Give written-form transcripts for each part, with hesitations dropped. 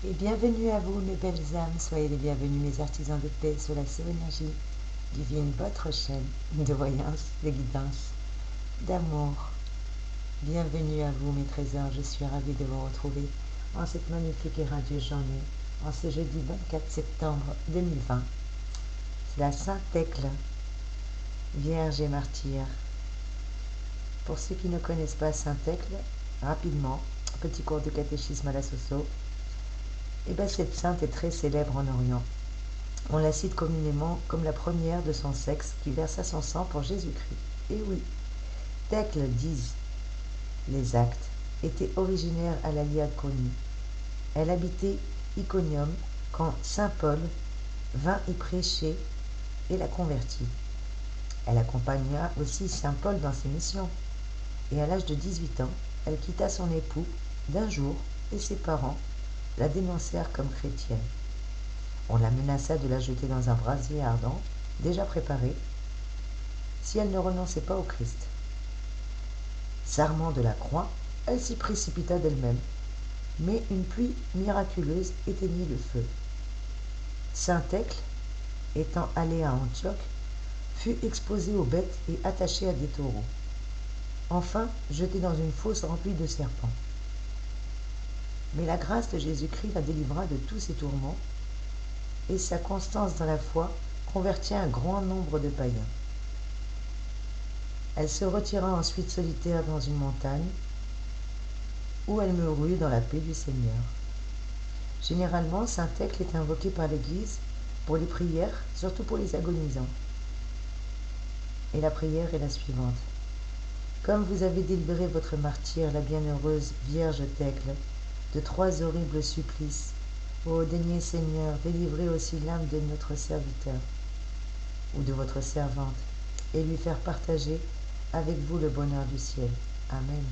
Et bienvenue à vous, mes belles âmes, soyez les bienvenus, mes artisans de paix, sur la Énergie divine, votre chaîne de voyance, de guidance, d'amour. Bienvenue à vous, mes trésors, je suis ravie de vous retrouver en cette magnifique et radieuse journée, en ce jeudi 24 septembre 2020. C'est la Sainte Thècle, Vierge et Martyre. Pour ceux qui ne connaissent pas Sainte Thècle, rapidement, petit cours de catéchisme à la Soso. Et bien cette sainte est très célèbre en Orient. On la cite communément comme la première de son sexe qui versa son sang pour Jésus-Christ. Et oui, Thècle, disent les actes, était originaire à la Lycaonie. Elle habitait Iconium quand saint Paul vint y prêcher et la convertit. Elle accompagna aussi saint Paul dans ses missions. Et à l'âge de 18 ans, elle quitta son époux d'un jour et ses parents la dénoncèrent comme chrétienne. On la menaça de la jeter dans un brasier ardent, déjà préparé, si elle ne renonçait pas au Christ. S'armant de la croix, elle s'y précipita d'elle-même, mais une pluie miraculeuse éteignit le feu. Saint Thècle, étant allé à Antioche, fut exposé aux bêtes et attaché à des taureaux. Enfin, jeté dans une fosse remplie de serpents. Mais la grâce de Jésus-Christ la délivra de tous ses tourments, et sa constance dans la foi convertit un grand nombre de païens. Elle se retira ensuite solitaire dans une montagne, où elle mourut dans la paix du Seigneur. Généralement, saint Thècle est invoqué par l'Église pour les prières, surtout pour les agonisants. Et la prière est la suivante. Comme vous avez délivré votre martyre, la bienheureuse Vierge Thècle, de 3 horribles supplices, ô daignez Seigneur, délivrer aussi l'âme de notre serviteur ou de votre servante, et lui faire partager avec vous le bonheur du ciel. Amen.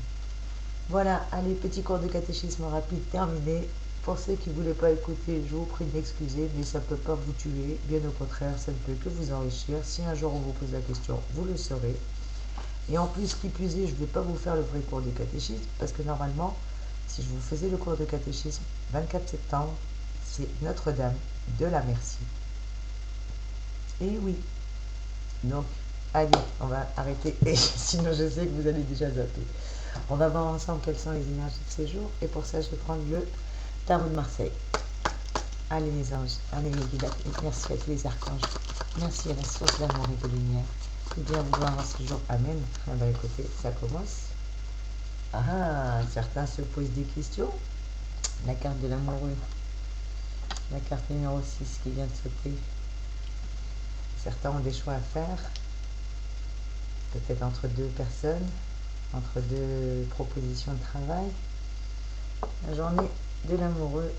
Voilà, allez, petit cours de catéchisme rapide terminé. Pour ceux qui ne voulaient pas écouter, je vous prie de m'excuser, mais ça ne peut pas vous tuer. Bien au contraire, ça ne peut que vous enrichir. Si un jour on vous pose la question, vous le saurez. Et en plus, qui plus est, je ne vais pas vous faire le vrai cours de catéchisme, parce que normalement, si je vous faisais le cours de catéchisme, 24 septembre, c'est Notre-Dame de la Merci. Et oui. Donc, allez, on va arrêter, et sinon je sais que vous allez déjà zapper. On va voir ensemble quelles sont les énergies de ces jours, et pour ça, je vais prendre le tarot de Marseille. Allez mes anges, allez mes guides, merci à tous les archanges, merci à la source d'amour et de lumière, de bien vouloir en ce jour, amen. Ah bah écoutez, ça commence. Ah, certains se posent des questions. La carte de l'amoureux, la carte numéro 6 qui vient de sauter. Certains ont des choix à faire, peut-être entre 2 personnes, entre 2 propositions de travail. La journée de l'amoureux,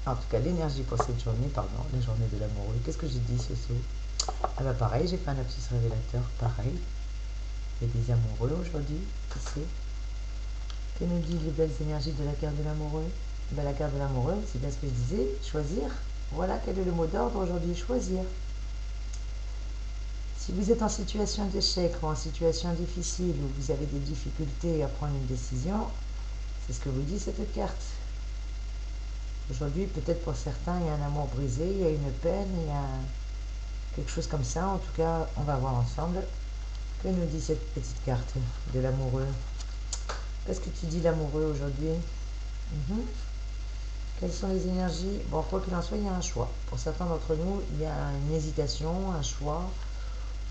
en tout cas l'énergie pour cette journée, pardon, la journée de l'amoureux. Qu'est-ce que j'ai dit ce saut? Ah bah pareil, j'ai fait un lapsus révélateur, pareil. Il y a des amoureux aujourd'hui, qui sait? Que nous disent les belles énergies de la carte de l'amoureux? Ben, la carte de l'amoureux, c'est bien ce que je disais, choisir. Voilà quel est le mot d'ordre aujourd'hui, choisir. Si vous êtes en situation d'échec ou en situation difficile, où vous avez des difficultés à prendre une décision, c'est ce que vous dit cette carte. Aujourd'hui, peut-être pour certains, il y a un amour brisé, il y a une peine, il y a quelque chose comme ça. En tout cas, on va voir ensemble. Que nous dit cette petite carte de l'amoureux? Qu'est-ce que tu dis l'amoureux aujourd'hui? Quelles sont les énergies? Bon, quoi qu'il en soit, il y a un choix. Pour certains d'entre nous, il y a une hésitation, un choix,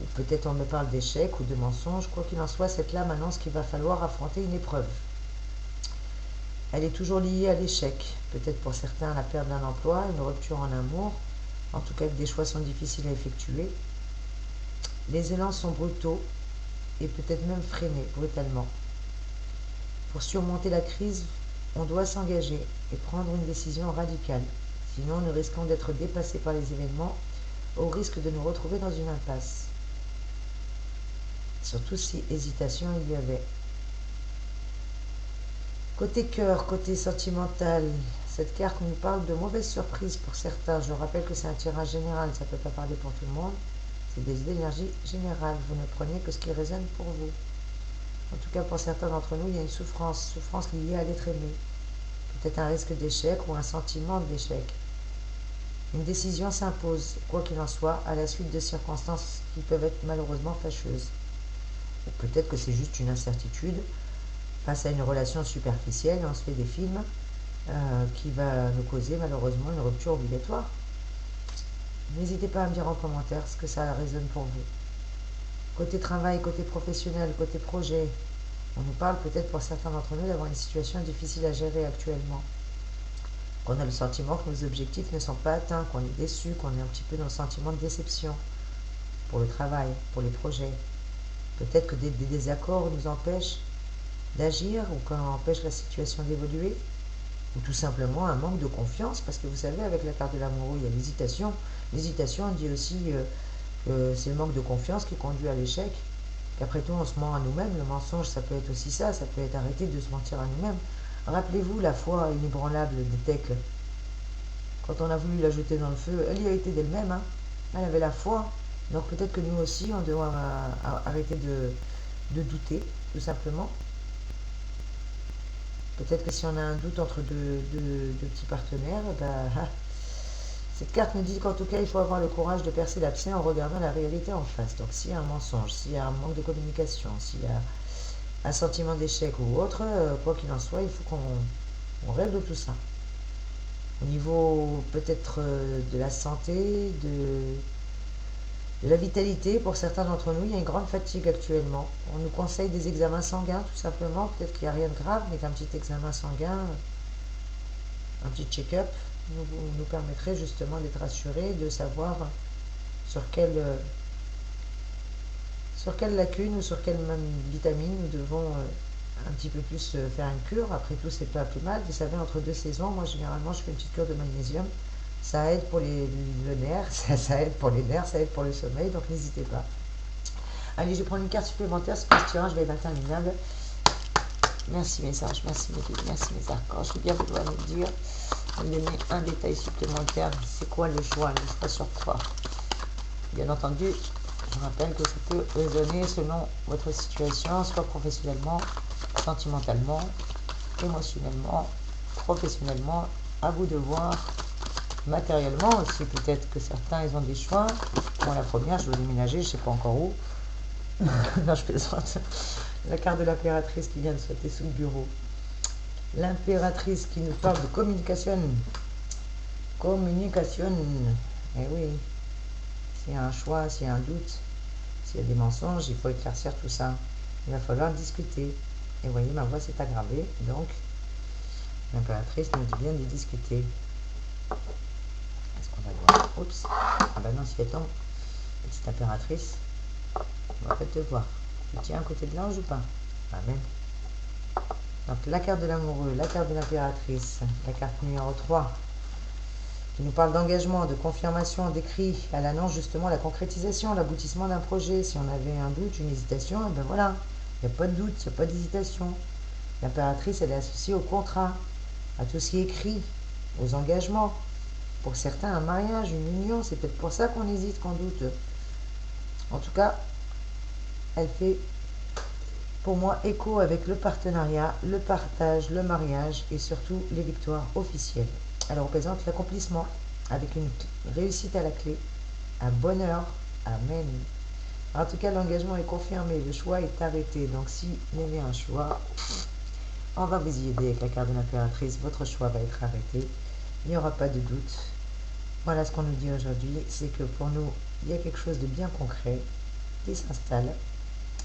ou peut-être on me parle d'échec ou de mensonge. Quoi qu'il en soit, cette là annonce qu'il va falloir affronter une épreuve. Elle est toujours liée à l'échec. Peut-être pour certains, la perte d'un emploi, une rupture en amour, en tout cas que des choix sont difficiles à effectuer. Les élans sont brutaux et peut-être même freinés brutalement. Pour surmonter la crise, on doit s'engager et prendre une décision radicale. Sinon, nous risquons d'être dépassés par les événements au risque de nous retrouver dans une impasse. Surtout si hésitation il y avait. Côté cœur, côté sentimental, cette carte nous parle de mauvaises surprises pour certains. Je rappelle que c'est un tirage général, ça ne peut pas parler pour tout le monde. C'est des énergies générales, vous ne prenez que ce qui résonne pour vous. En tout cas, pour certains d'entre nous, il y a une souffrance liée à l'être aimé. peut-être un risque d'échec ou un sentiment d'échec. Une décision s'impose, quoi qu'il en soit, à la suite de circonstances qui peuvent être malheureusement fâcheuses. Ou peut-être que c'est juste une incertitude face à une relation superficielle, et on se fait des films qui va nous causer malheureusement une rupture obligatoire. N'hésitez pas à me dire en commentaire ce que ça résonne pour vous. Côté travail, côté professionnel, côté projet, on nous parle peut-être pour certains d'entre nous d'avoir une situation difficile à gérer actuellement. Qu'on a le sentiment que nos objectifs ne sont pas atteints, qu'on est déçu, qu'on est un petit peu dans le sentiment de déception pour le travail, pour les projets. Peut-être que des désaccords nous empêchent d'agir ou qu'on empêche la situation d'évoluer, ou tout simplement un manque de confiance, parce que vous savez, avec la carte de l'amoureux, il y a l'hésitation. L'hésitation, on dit aussi que c'est le manque de confiance qui conduit à l'échec, qu'après tout, on se ment à nous-mêmes. Le mensonge, ça peut être aussi ça peut être arrêter de se mentir à nous-mêmes. Rappelez-vous la foi inébranlable de Thècle. Quand on a voulu la jeter dans le feu, elle y a été d'elle-même, hein. Elle avait la foi. Donc peut-être que nous aussi, on doit arrêter de douter, tout simplement. Peut-être que si on a un doute entre deux petits partenaires, cette carte nous dit qu'en tout cas, il faut avoir le courage de percer l'abcès en regardant la réalité en face. Donc s'il y a un mensonge, s'il y a un manque de communication, s'il y a un sentiment d'échec ou autre, quoi qu'il en soit, il faut qu'on règle tout ça. Au niveau peut-être de la santé, de la vitalité, pour certains d'entre nous, il y a une grande fatigue actuellement. On nous conseille des examens sanguins, tout simplement. Peut-être qu'il n'y a rien de grave, mais qu'un petit examen sanguin, un petit check-up, nous permettrait justement d'être rassurés, de savoir sur quelle lacune ou sur quelle vitamine nous devons un petit peu plus faire une cure. Après tout, c'est pas plus mal. Vous savez, entre deux saisons, moi généralement, je fais une petite cure de magnésium. Ça aide pour le nerf, ça aide pour les nerfs, ça aide pour le sommeil, donc n'hésitez pas. Allez, je vais prendre une carte supplémentaire, c'est pas ce tirage va être interminable. Merci mes anges, merci mes guides, merci mes archanges. Je vais bien vouloir me dire, me donner un détail supplémentaire. C'est quoi le choix sur quoi? Bien entendu, je rappelle que ça peut résonner selon votre situation, soit professionnellement, sentimentalement, émotionnellement, professionnellement. À vous de voir. Matériellement aussi, peut-être que certains ils ont des choix. Moi, la première, je dois déménager, je ne sais pas encore où. Non, je plaisante. La carte de l'impératrice qui vient de sauter sous le bureau. L'impératrice qui nous parle de communication. Communication. Eh oui. S'il y a un choix, s'il y a un doute, s'il y a des mensonges, il faut éclaircir tout ça. Il va falloir discuter. Et vous voyez, ma voix s'est aggravée. Donc, l'impératrice nous dit bien de discuter. Est-ce qu'on va voir? Oups. Ah bah non, si elle tombe, petite impératrice, on va peut-être te voir. Tu tiens à côté de l'ange ou pas? Amen. Donc la carte de l'amoureux, la carte de l'impératrice, la carte numéro 3, qui nous parle d'engagement, de confirmation, d'écrit. Elle annonce justement la concrétisation, l'aboutissement d'un projet. Si on avait un doute, une hésitation, et ben voilà, il n'y a pas de doute, il n'y a pas d'hésitation. L'impératrice, elle est associée au contrat, à tout ce qui est écrit, aux engagements. Pour certains, un mariage, une union, c'est peut-être pour ça qu'on hésite, qu'on doute. En tout cas, elle fait pour moi écho avec le partenariat, le partage, le mariage et surtout les victoires officielles. Elle représente l'accomplissement avec une réussite à la clé, un bonheur. Amen. En tout cas, l'engagement est confirmé, le choix est arrêté. Donc si vous avez un choix, on va vous y aider avec la carte de l'impératrice. Votre choix va être arrêté. Il n'y aura pas de doute. Voilà ce qu'on nous dit aujourd'hui, c'est que pour nous, il y a quelque chose de bien concret qui s'installe.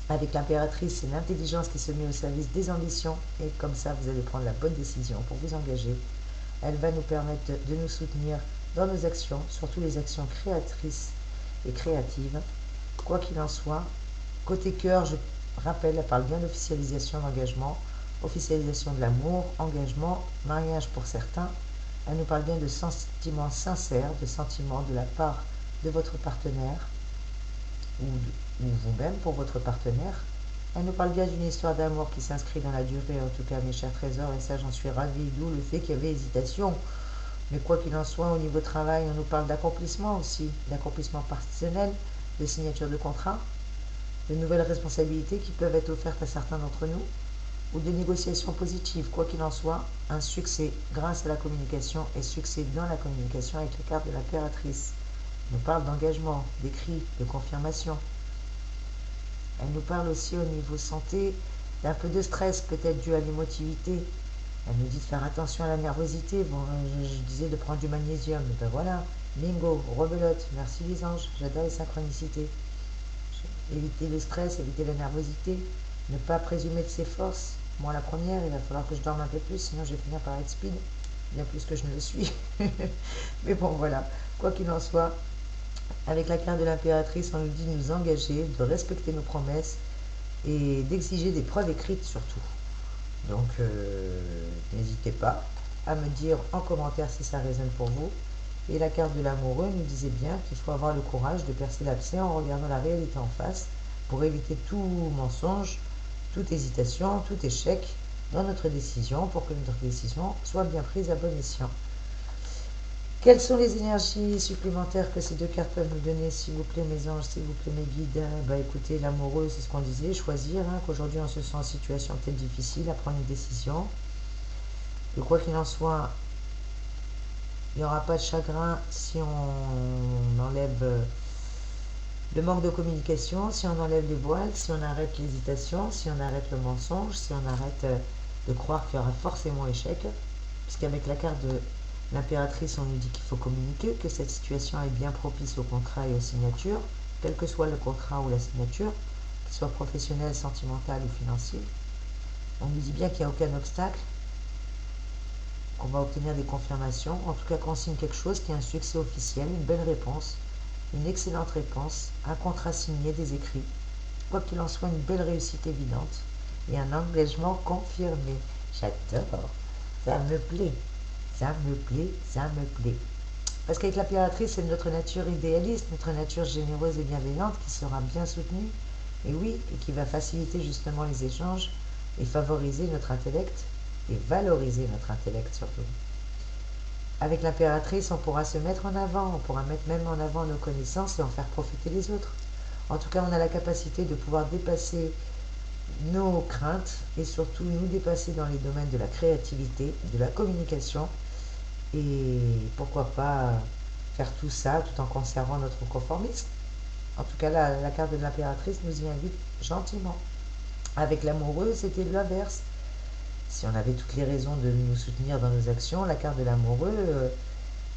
Avec l'impératrice, c'est l'intelligence qui se met au service des ambitions et comme ça, vous allez prendre la bonne décision pour vous engager. Elle va nous permettre de nous soutenir dans nos actions, surtout les actions créatrices et créatives. Quoi qu'il en soit, côté cœur, je rappelle, elle parle bien d'officialisation d'engagement, officialisation de l'amour, engagement, mariage pour certains. Elle nous parle bien de sentiments sincères, de sentiments de la part de votre partenaire ou vous-même pour votre partenaire. Elle nous parle bien d'une histoire d'amour qui s'inscrit dans la durée, en tout cas mes chers trésors, et ça j'en suis ravie, d'où le fait qu'il y avait hésitation. Mais quoi qu'il en soit, au niveau travail, on nous parle d'accomplissement aussi, d'accomplissement personnel, de signature de contrat, de nouvelles responsabilités qui peuvent être offertes à certains d'entre nous. ou de négociations positives. Quoi qu'il en soit, un succès grâce à la communication et succès dans la communication avec la carte de l'impératrice. Elle nous parle d'engagement, d'écrit, de confirmation. Elle nous parle aussi au niveau santé d'un peu de stress, peut-être dû à l'émotivité. Elle nous dit de faire attention à la nervosité. Bon, je disais de prendre du magnésium, mais ben voilà, bingo, rebelote, merci les anges, j'adore les synchronicités. Éviter le stress, éviter la nervosité, ne pas présumer de ses forces. Moi, la première, il va falloir que je dorme un peu plus, sinon je vais finir par être speed, bien plus que je ne le suis. Mais bon, voilà, quoi qu'il en soit, avec la carte de l'impératrice, on nous dit de nous engager, de respecter nos promesses et d'exiger des preuves écrites surtout. Donc, n'hésitez pas à me dire en commentaire si ça résonne pour vous. Et la carte de l'amoureux nous disait bien qu'il faut avoir le courage de percer l'abcès en regardant la réalité en face pour éviter tout mensonge, toute hésitation, tout échec dans notre décision pour que notre décision soit bien prise à bon escient. Quelles sont les énergies supplémentaires que ces deux cartes peuvent nous donner, s'il vous plaît, mes anges, s'il vous plaît, mes guides? Écoutez, l'amoureux, c'est ce qu'on disait, choisir, qu'aujourd'hui on se sent en situation peut-être difficile à prendre une décision. Et quoi qu'il en soit, il n'y aura pas de chagrin si on enlève le manque de communication, si on enlève les voiles, si on arrête l'hésitation, si on arrête le mensonge, si on arrête de croire qu'il y aura forcément échec. Puisqu'avec la carte de l'impératrice, on nous dit qu'il faut communiquer, que cette situation est bien propice au contrat et aux signatures, quel que soit le contrat ou la signature, qu'il soit professionnel, sentimental ou financier. On nous dit bien qu'il n'y a aucun obstacle, qu'on va obtenir des confirmations, en tout cas qu'on signe quelque chose qui a un succès officiel, une belle réponse, une excellente réponse, un contrat signé, des écrits. Quoi qu'il en soit, une belle réussite évidente et un engagement confirmé. J'adore, ça me plaît, ça me plaît, ça me plaît. Parce qu'avec l'impératrice, c'est notre nature idéaliste, notre nature généreuse et bienveillante qui sera bien soutenue, et oui, et qui va faciliter justement les échanges et favoriser notre intellect et valoriser notre intellect surtout. Avec l'impératrice, on pourra se mettre en avant, on pourra mettre même en avant nos connaissances et en faire profiter les autres. En tout cas, on a la capacité de pouvoir dépasser nos craintes et surtout nous dépasser dans les domaines de la créativité, de la communication et pourquoi pas faire tout ça tout en conservant notre conformisme. En tout cas, la carte de l'impératrice nous y invite gentiment. Avec l'amoureux, c'était l'inverse. Si on avait toutes les raisons de nous soutenir dans nos actions, la carte de l'amoureux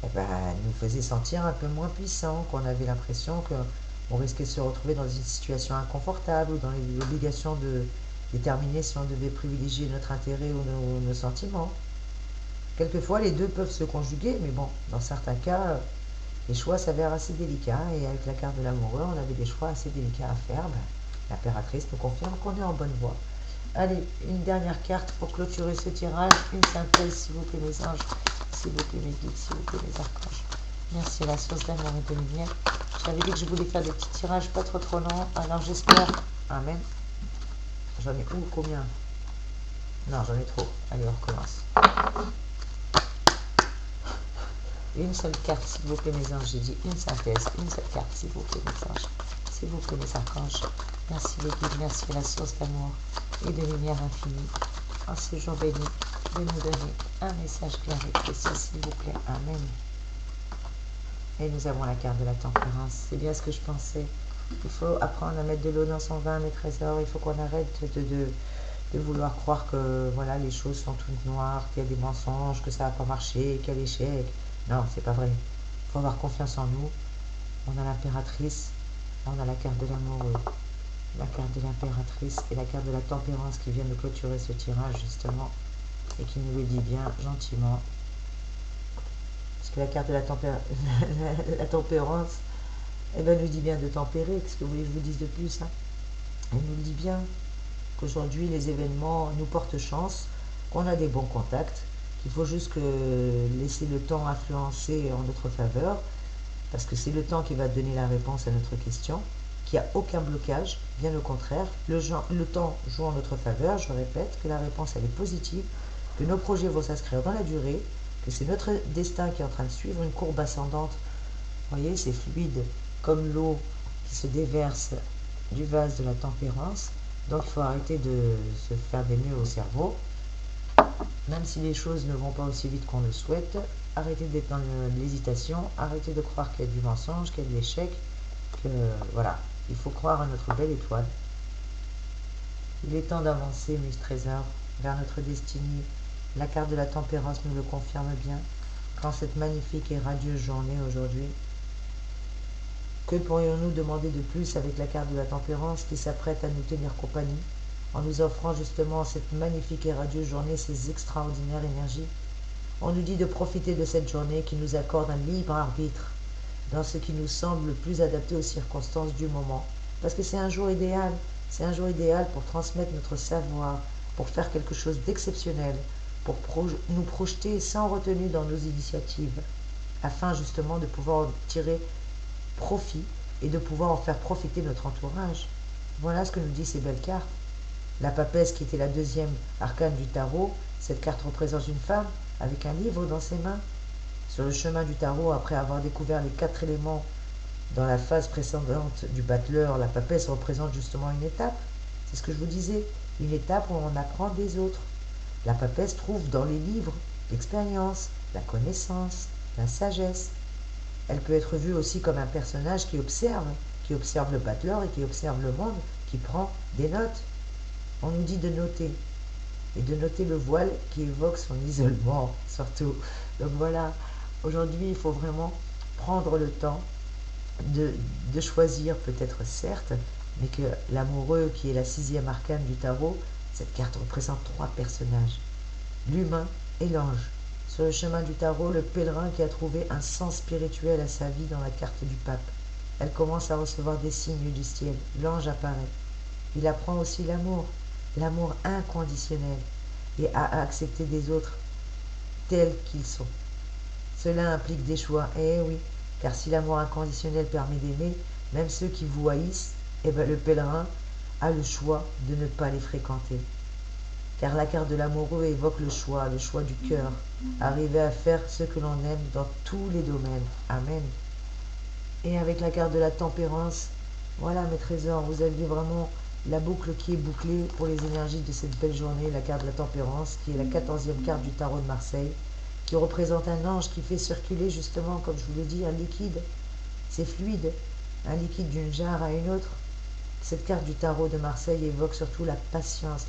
nous faisait sentir un peu moins puissants, qu'on avait l'impression qu'on risquait de se retrouver dans une situation inconfortable ou dans l'obligation de déterminer si on devait privilégier notre intérêt ou nos sentiments. Quelquefois, les deux peuvent se conjuguer, mais bon, dans certains cas, les choix s'avèrent assez délicats et avec la carte de l'amoureux, on avait des choix assez délicats à faire. L'impératrice nous confirme qu'on est en bonne voie. Allez, une dernière carte pour clôturer ce tirage, une synthèse s'il vous plaît mes anges, s'il vous plaît mes guides, s'il vous plaît mes archanges. Merci la source d'amour et de lumière. J'avais dit que je voulais faire des petits tirages pas trop longs, alors j'espère. Amen. J'en ai où, combien? Non, j'en ai trop. Allez, on recommence. Une seule carte, s'il vous plaît mes anges. J'ai dit une synthèse, une seule carte, s'il vous plaît mes anges. S'il vous plaît mes archanges. Merci les guides, merci la source d'amour et de lumière infinie. En ce jour béni, de nous donner un message clair et précis, s'il vous plaît. Amen. Et nous avons la carte de la tempérance. C'est bien ce que je pensais. Il faut apprendre à mettre de l'eau dans son vin, mes trésors. Il faut qu'on arrête de vouloir croire que voilà, les choses sont toutes noires, qu'il y a des mensonges, que ça n'a pas marché, qu'il y a l'échec. Non, c'est pas vrai. Il faut avoir confiance en nous. On a l'impératrice, on a la carte de l'amoureux, la carte de l'impératrice et la carte de la tempérance qui vient de clôturer ce tirage justement et qui nous le dit bien gentiment. Parce que la carte de la tempérance, nous dit bien de tempérer. Qu'est-ce que vous voulez que je vous dise de plus? Elle nous dit bien qu'aujourd'hui les événements nous portent chance, qu'on a des bons contacts, qu'il faut juste laisser le temps influencer en notre faveur, parce que c'est le temps qui va donner la réponse à notre question, qu'il n'y a aucun blocage, bien au contraire, le temps joue en notre faveur, je répète, que la réponse elle est positive, que nos projets vont s'inscrire dans la durée, que c'est notre destin qui est en train de suivre une courbe ascendante. Vous voyez, c'est fluide comme l'eau qui se déverse du vase de la tempérance. Donc il faut arrêter de se faire des nœuds au cerveau, même si les choses ne vont pas aussi vite qu'on le souhaite. Arrêtez d'être dans l'hésitation, arrêtez de croire qu'il y a du mensonge, qu'il y a de l'échec, que voilà, il faut croire à notre belle étoile. Il est temps d'avancer, mes trésors, vers notre destinée. La carte de la tempérance nous le confirme bien. Quand cette magnifique et radieuse journée aujourd'hui, que pourrions-nous demander de plus avec la carte de la tempérance qui s'apprête à nous tenir compagnie, en nous offrant justement cette magnifique et radieuse journée, ces extraordinaires énergies? On nous dit de profiter de cette journée qui nous accorde un libre arbitre dans ce qui nous semble le plus adapté aux circonstances du moment. Parce que c'est un jour idéal, c'est un jour idéal pour transmettre notre savoir, pour faire quelque chose d'exceptionnel, pour nous projeter sans retenue dans nos initiatives, afin justement de pouvoir en tirer profit et de pouvoir en faire profiter notre entourage. Voilà ce que nous disent ces belles cartes. La papesse, qui était la deuxième arcane du tarot, cette carte représente une femme avec un livre dans ses mains. Sur le chemin du tarot, après avoir découvert les 4 éléments dans la phase précédente du battleur, la papesse représente justement une étape. C'est ce que je vous disais, une étape où on apprend des autres. La papesse trouve dans les livres l'expérience, la connaissance, la sagesse. Elle peut être vue aussi comme un personnage qui observe le battleur et qui observe le monde, qui prend des notes. On nous dit de noter, et de noter le voile qui évoque son isolement, surtout. Donc voilà, aujourd'hui, il faut vraiment prendre le temps de choisir, peut-être certes, mais que l'amoureux, qui est la 6e arcane du tarot, cette carte représente 3 personnages, l'humain et l'ange. Sur le chemin du tarot, le pèlerin qui a trouvé un sens spirituel à sa vie dans la carte du pape. Elle commence à recevoir des signes du ciel. L'ange apparaît. Il apprend aussi l'amour, l'amour inconditionnel, et à accepter des autres tels qu'ils sont. Cela implique des choix, eh oui, car si l'amour inconditionnel permet d'aimer, même ceux qui vous haïssent, eh ben le pèlerin a le choix de ne pas les fréquenter. Car la carte de l'amoureux évoque le choix du cœur, arriver à faire ce que l'on aime dans tous les domaines. Amen. Et avec la carte de la tempérance, voilà mes trésors, vous avez vraiment la boucle qui est bouclée pour les énergies de cette belle journée, la carte de la tempérance, qui est la 14e carte du tarot de Marseille, qui représente un ange qui fait circuler justement, comme je vous l'ai dit, un liquide. C'est fluide, un liquide d'une jarre à une autre. Cette carte du tarot de Marseille évoque surtout la patience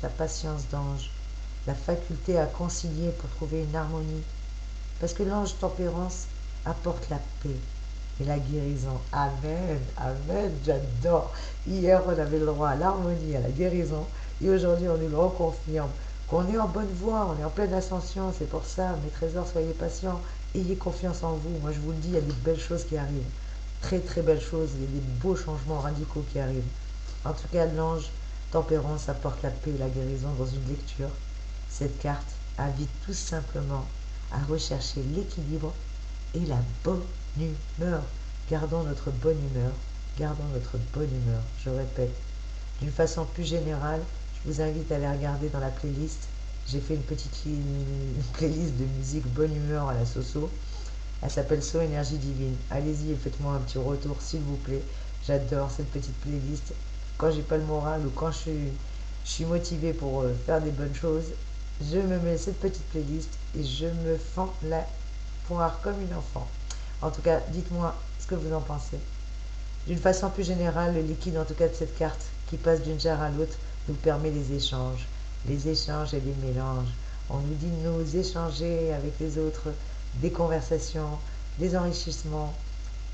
d'ange, la faculté à concilier pour trouver une harmonie. Parce que l'ange tempérance apporte la paix et la guérison. Amen, amen, j'adore. Hier, on avait le droit à l'harmonie, à la guérison, et aujourd'hui, on nous le reconfirme, qu'on est en bonne voie, on est en pleine ascension. C'est pour ça, mes trésors, soyez patients, ayez confiance en vous. Moi, je vous le dis, il y a des belles choses qui arrivent. Très, très belles choses, il y a des beaux changements radicaux qui arrivent. En tout cas, l'ange tempérance apporte la paix et la guérison dans une lecture. Cette carte invite tout simplement à rechercher l'équilibre et la bonne humeur. Gardons notre bonne humeur, gardons notre bonne humeur, je répète. D'une façon plus générale, je vous invite à aller regarder dans la playlist. J'ai fait une playlist de musique bonne humeur à la Soso. Elle s'appelle So Énergie Divine. Allez-y et faites-moi un petit retour, s'il vous plaît. J'adore cette petite playlist. Quand j'ai pas le moral ou quand je suis motivée pour faire des bonnes choses, je me mets cette petite playlist et je me fends la poire comme une enfant. En tout cas, dites-moi ce que vous en pensez. D'une façon plus générale, le liquide, en tout cas de cette carte, qui passe d'une jarre à l'autre, nous permet les échanges et les mélanges. On nous dit de nous échanger avec les autres, des conversations, des enrichissements.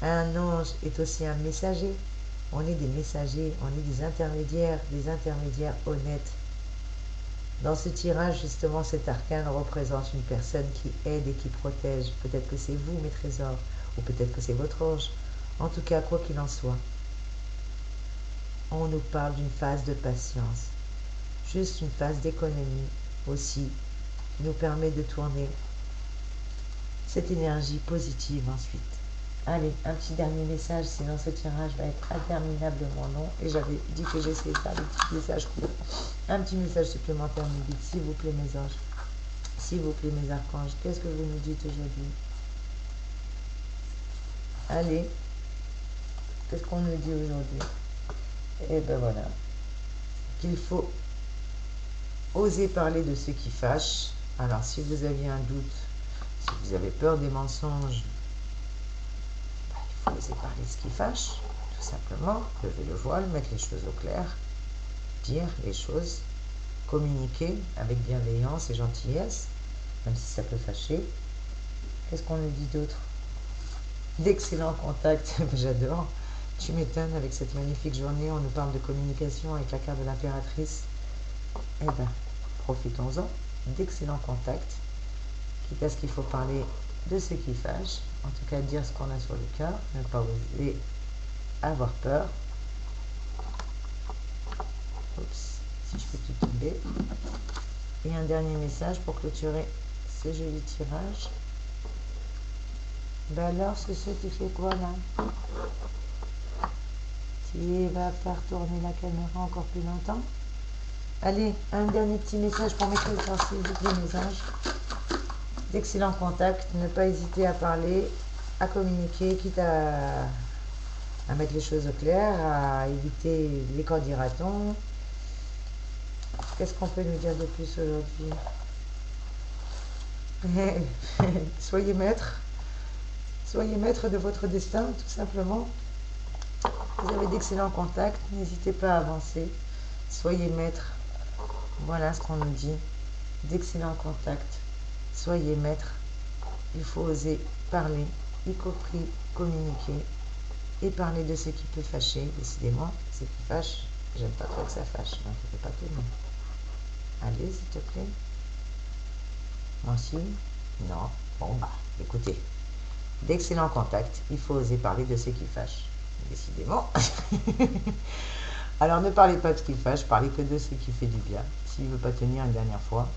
Un ange est aussi un messager. On est des messagers, on est des intermédiaires honnêtes. Dans ce tirage, justement, cet arcane représente une personne qui aide et qui protège. Peut-être que c'est vous, mes trésors, ou peut-être que c'est votre ange. En tout cas, quoi qu'il en soit, on nous parle d'une phase de patience, juste une phase d'économie aussi, qui nous permet de tourner cette énergie positive ensuite. Allez, un petit dernier message, sinon ce tirage va être interminablement long. Et j'avais dit que j'essayais de faire des petits messages courts. Un petit message supplémentaire nous dit, s'il vous plaît mes anges, s'il vous plaît mes archanges, qu'est-ce que vous nous dites aujourd'hui? Allez, qu'est-ce qu'on nous dit aujourd'hui? Et ben voilà. qu'il faut oser parler de ce qui fâche. Alors, si vous aviez un doute, si vous avez peur des mensonges, il faut oser parler de ce qui fâche, tout simplement. Lever le voile, mettre les choses au clair, dire les choses, communiquer avec bienveillance et gentillesse, même si ça peut fâcher. Qu'est-ce qu'on nous dit d'autre? D'excellents contacts, j'adore. Tu m'étonnes, avec cette magnifique journée, on nous parle de communication avec la carte de l'impératrice. Eh bien, profitons-en. D'excellents contacts, quitte à ce qu'il faut parler de ce qui fâche, en tout cas dire ce qu'on a sur le cœur, ne pas oser avoir peur. Oups, si je peux tout tomber. Et un dernier message pour clôturer ce joli tirage. Ben alors, ce tu fais quoi là? Tu vas faire tourner la caméra encore plus longtemps? Allez, un dernier petit message pour mes créateurs, s'il vous plaît, mes anges. D'excellents contacts, ne pas hésiter à parler, à communiquer, quitte à mettre les choses au clair, à éviter les qu'en dira-t-on. Qu'est-ce qu'on peut nous dire de plus aujourd'hui? Soyez maître de votre destin, tout simplement. Vous avez d'excellents contacts, n'hésitez pas à avancer. Soyez maître, voilà ce qu'on nous dit. D'excellents contacts, soyez maître. Il faut oser parler, y compris communiquer, et parler de ce qui peut fâcher. Décidément, ce qui fâche, j'aime pas trop que ça fâche, donc il ne fait pas tout le monde. Allez, s'il te plaît. Moi aussi? Non. Bon, bah, écoutez. D'excellents contacts, il faut oser parler de ce qui fâche. Décidément. Alors ne parlez pas de ce qui fâche, parlez que de ce qui fait du bien. S'il ne veut pas tenir une dernière fois,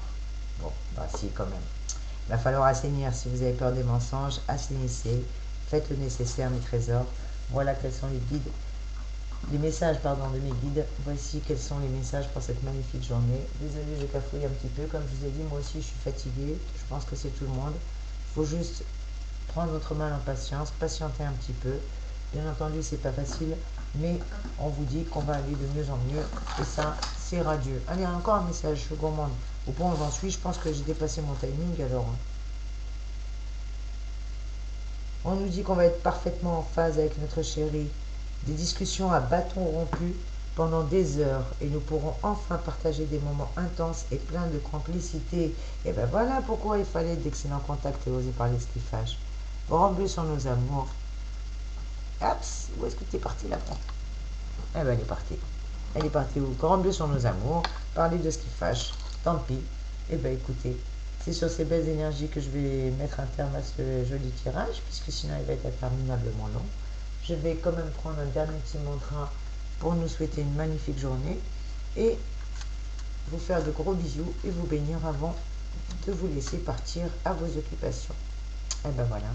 bon, bah si quand même. Il va falloir assainir. Si vous avez peur des mensonges, assainissez. Faites le nécessaire, mes trésors. Voilà quels sont les guides. Les messages, pardon, de mes guides. Voici quels sont les messages pour cette magnifique journée. Désolée, je cafouille un petit peu. Comme je vous ai dit, moi aussi, je suis fatiguée. Je pense que c'est tout le monde. Il faut juste prendre votre mal en patience, patienter un petit peu. Bien entendu, c'est pas facile, mais on vous dit qu'on va aller de mieux en mieux. Et ça, c'est radieux. Allez, encore un message, je suis gourmande. Au point où j'en suis, je pense que j'ai dépassé mon timing, alors. On nous dit qu'on va être parfaitement en phase avec notre chéri. Des discussions à bâtons rompus pendant des heures et nous pourrons enfin partager des moments intenses et pleins de complicité. Et ben voilà pourquoi il fallait d'excellents contacts et oser parler ce qui fâche. Grand bleu sur nos amours. Aps, où est-ce que tu es parti là-bas? Eh ben elle est partie. Elle est partie où? Grand bleu sur nos amours. Parler de ce qui fâche. Tant pis. Eh ben écoutez, c'est sur ces belles énergies que je vais mettre un terme à ce joli tirage, puisque sinon il va être interminablement long. Je vais quand même prendre un dernier petit mantra pour nous souhaiter une magnifique journée et vous faire de gros bisous et vous bénir avant de vous laisser partir à vos occupations. Et ben voilà,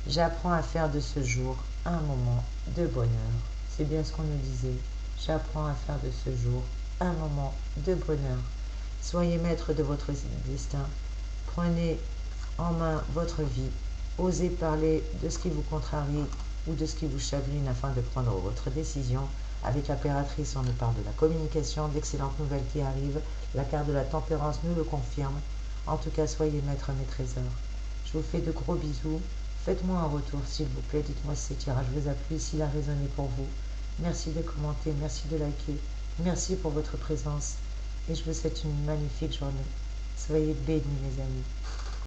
j'apprends à faire de ce jour un moment de bonheur. C'est bien ce qu'on nous disait. J'apprends à faire de ce jour un moment de bonheur. Soyez maître de votre destin. Prenez en main votre vie. Osez parler de ce qui vous contrarie ou de ce qui vous chagrine afin de prendre votre décision. Avec l'impératrice, on nous parle de la communication, d'excellentes nouvelles qui arrivent. La carte de la tempérance nous le confirme. En tout cas, soyez maîtres, mes trésors. Je vous fais de gros bisous. Faites-moi un retour, s'il vous plaît. Dites-moi si ce tirage vous a plu, s'il a résonné pour vous. Merci de commenter, merci de liker. Merci pour votre présence. Et je vous souhaite une magnifique journée. Soyez bénis, mes amis.